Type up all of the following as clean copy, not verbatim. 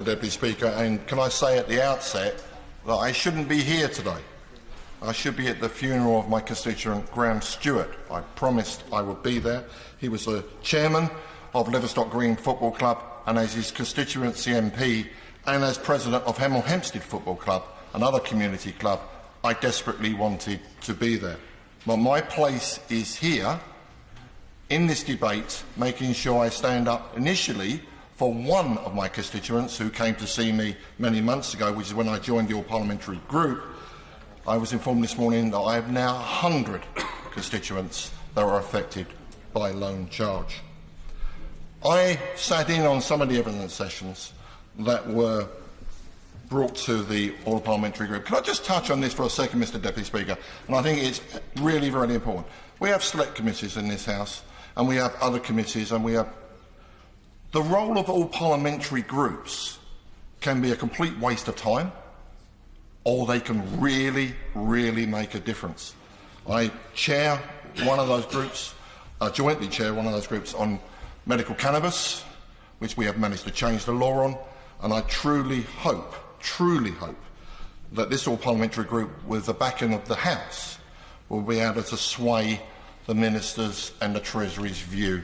Deputy Speaker, and can I say at the outset that I shouldn't be here today. I should be at the funeral of my constituent Graham Stewart. I promised I would be there. He was the chairman of Leverstock Green Football Club, and as his constituency MP and as president of Hemel Hempstead Football Club, another community club, I desperately wanted to be there. But my place is here in this debate, making sure I stand up initially for one of my constituents who came to see me many months ago, which is when I joined the all-parliamentary group. I was informed this morning that I have now 100 constituents that are affected by loan charge. I sat in on some of the evidence sessions that were brought to the all-parliamentary group. Can I just touch on this for a second, Mr Deputy Speaker? And I think it's really, really important. We have select committees in this House, and we have other committees, and we have... The role of all parliamentary groups can be a complete waste of time, or they can really, really make a difference. I chair one of those groups, jointly chair one of those groups on medical cannabis, which we have managed to change the law on, and I truly hope that this all-parliamentary group, with the backing of the House, will be able to sway the Minister's and the Treasury's view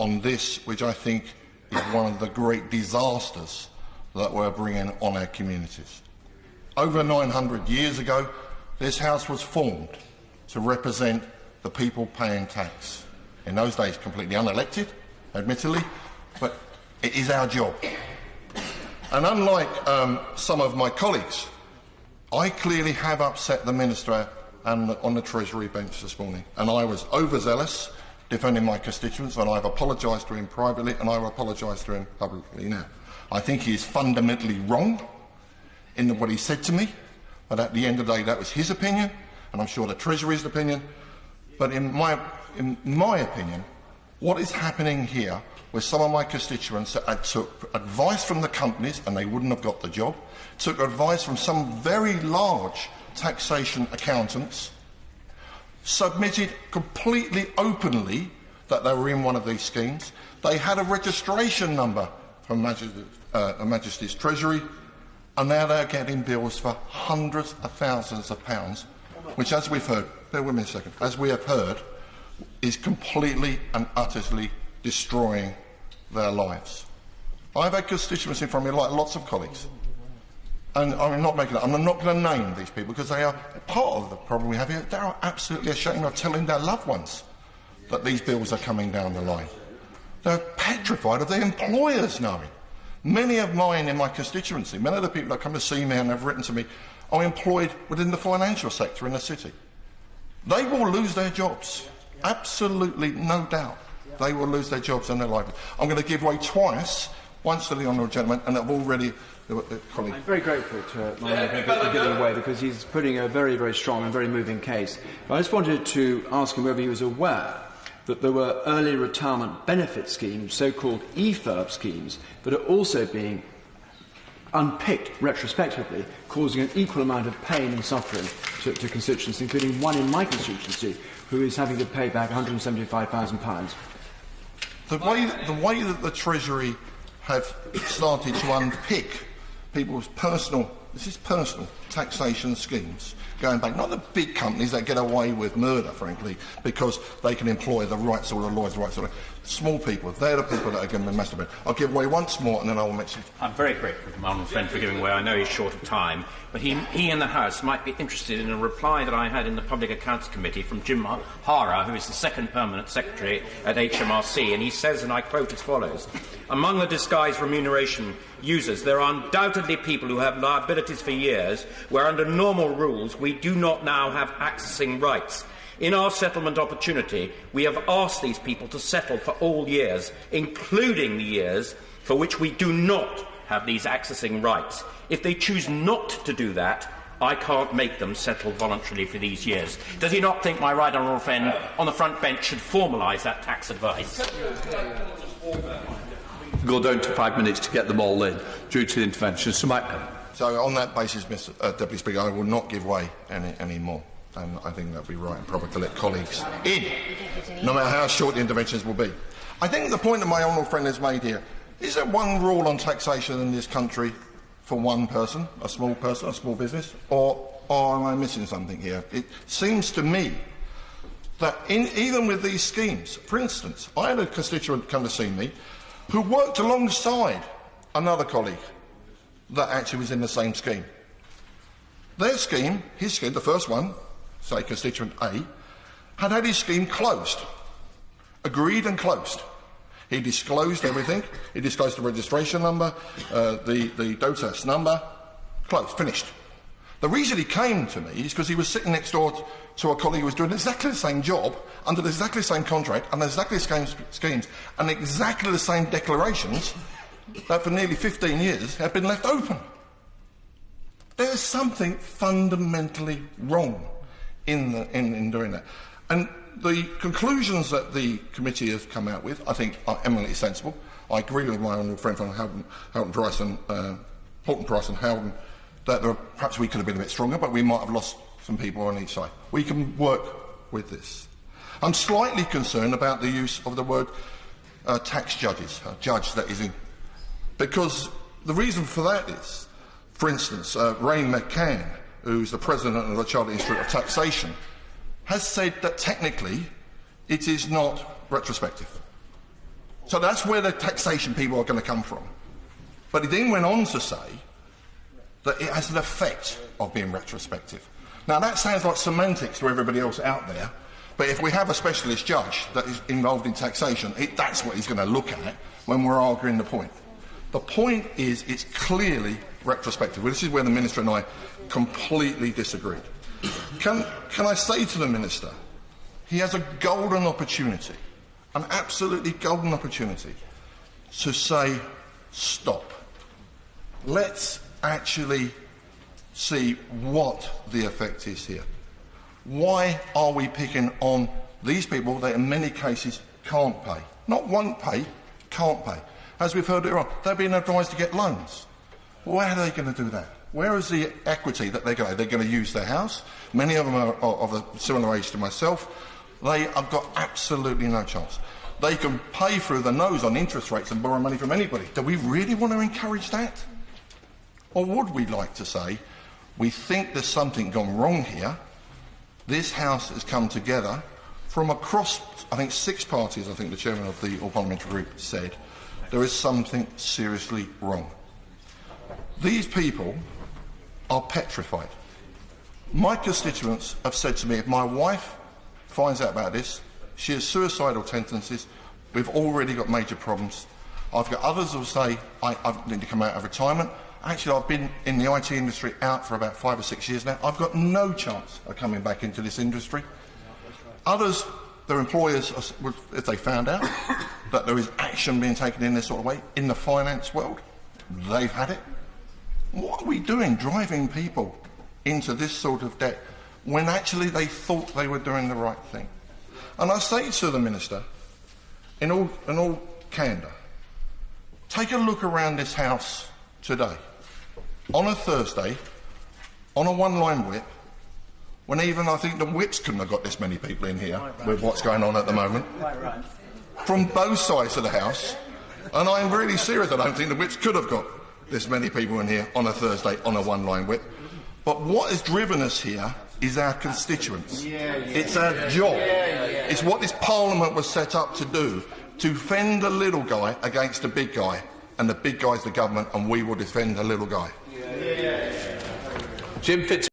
on this, which I think is one of the great disasters that we're bringing on our communities. Over 900 years ago, this House was formed to represent the people paying tax. In those days, completely unelected, admittedly, but it is our job. And unlike some of my colleagues, I clearly have upset the Minister on the Treasury bench this morning, and I was overzealous defending my constituents, and I've apologised to him privately, and I will apologise to him publicly now. I think he is fundamentally wrong in what he said to me, but at the end of the day, that was his opinion, and I'm sure the Treasury's opinion. But in my opinion, what is happening here with some of my constituents that took advice from the companies, and they wouldn't have got the job, took advice from some very large taxation accountants, submitted completely openly that they were in one of these schemes. They had a registration number from Her Majesty's Treasury, and now they're getting bills for hundreds of thousands of pounds, which, as we've heard, bear with me a second, as we have heard, is completely and utterly destroying their lives. I've had constituents in front of me, like lots of colleagues, and I'm not making that. I'm not going to name these people because they are part of the problem we have here. They are absolutely ashamed of telling their loved ones that these bills are coming down the line. They're petrified of their employers knowing. Many of mine in my constituency, many of the people that come to see me and have written to me, are employed within the financial sector in the city. They will lose their jobs. Absolutely no doubt. They will lose their jobs and their livelihood. I'm going to give way twice, once to the honourable gentleman, and I've already... colleague. I'm very grateful to my neighbour for giving way, because he's putting a very, very strong and very moving case. But I just wanted to ask him whether he was aware that there were early retirement benefit schemes, so-called EFIRB schemes, that are also being unpicked retrospectively, causing an equal amount of pain and suffering to constituents, including one in my constituency, who is having to pay back £175,000. The way that the Treasury have started to unpick people's personal taxation schemes, going back, not the big companies that get away with murder, frankly, because they can employ the right sort of lawyers, the right sort of... Small people, they're the people that are going to be masturbating. I'll give way once more and then I will mention... I'm very grateful to my honourable friend for giving way. I know he's short of time, but he and the House might be interested in a reply that I had in the Public Accounts Committee from Jim Hara, who is the second permanent secretary at HMRC, and he says, and I quote as follows: "Among the disguised remuneration users, there are undoubtedly people who have liabilities for years, where under normal rules we do not now have accessing rights. In our settlement opportunity, we have asked these people to settle for all years, including the years for which we do not have these accessing rights. If they choose not to do that, I can't make them settle voluntarily for these years." Does he not think my right honourable friend on the front bench should formalise that tax advice? Go down to 5 minutes to get them all in, due to the intervention. So on that basis, Mr Deputy Speaker, I will not give way any more. And I think that would be right and proper to let colleagues in, no matter how short the interventions will be. I think the point that my honourable friend has made here Is there one rule on taxation in this country for one person, a small business, or am I missing something here? It seems to me that even with these schemes, for instance, I had a constituent come to see me who worked alongside another colleague that actually was in the same scheme. Their scheme, his scheme, the first one, say constituent A, had his scheme closed. Agreed and closed. He disclosed everything. He disclosed the registration number, the DOTAS number. Closed. Finished. The reason he came to me is because he was sitting next door to a colleague who was doing exactly the same job, under exactly the same contract, and exactly the same schemes, and exactly the same declarations that for nearly 15 years have been left open. There's something fundamentally wrong in doing that. And the conclusions that the committee has come out with, I think, are eminently sensible. I agree with my honourable friend from Houghton Price and Howden that perhaps we could have been a bit stronger, but we might have lost some people on each side. We can work with this. I'm slightly concerned about the use of the word tax judges, a judge that is in, because the reason for that is, for instance, Ray McCann, who's the president of the Chartered Institute of Taxation, has said that technically it is not retrospective. So that's where the taxation people are going to come from. But he then went on to say that it has an effect of being retrospective. Now that sounds like semantics to everybody else out there, but if we have a specialist judge that is involved in taxation, that's what he's going to look at when we're arguing the point. The point is it's clearly retrospective. Well, this is where the Minister and I completely disagreed. Can I say to the Minister, he has a golden opportunity, an absolutely golden opportunity, to say, stop. Let's actually see what the effect is here. Why are we picking on these people that in many cases can't pay? Not won't pay, can't pay. As we've heard earlier on, they're being advised to get loans. Well, how are they going to do that? Where is the equity that they're going to? They're going to use their house. Many of them are of a similar age to myself. They have got absolutely no chance. They can pay through the nose on interest rates and borrow money from anybody. Do we really want to encourage that? Or would we like to say, we think there's something gone wrong here. This House has come together from across, I think, 6 parties, I think the chairman of the all-parliamentary group said, there is something seriously wrong. These people are petrified. My constituents have said to me, if my wife finds out about this, she has suicidal tendencies, we've already got major problems. I've got others who will say, I need to come out of retirement. Actually, I've been in the IT industry out for about 5 or 6 years now. I've got no chance of coming back into this industry. Others, their employers, if they found out that there is action being taken in this sort of way in the finance world, they've had it. What are we doing, driving people into this sort of debt when actually they thought they were doing the right thing? And I say to the Minister, in all candour, take a look around this House today, on a Thursday, on a one-line whip, when even I think the whips couldn't have got this many people in here with what's going on at the moment, from both sides of the House, and I'm really serious, I don't think the whips could have got this many people in here on a Thursday on a one-line whip. But what has driven us here is our constituents. It's our job. It's what this Parliament was set up to do, to defend the little guy against the big guy. And the big guy's the government, and we will defend the little guy. Jim Fitz.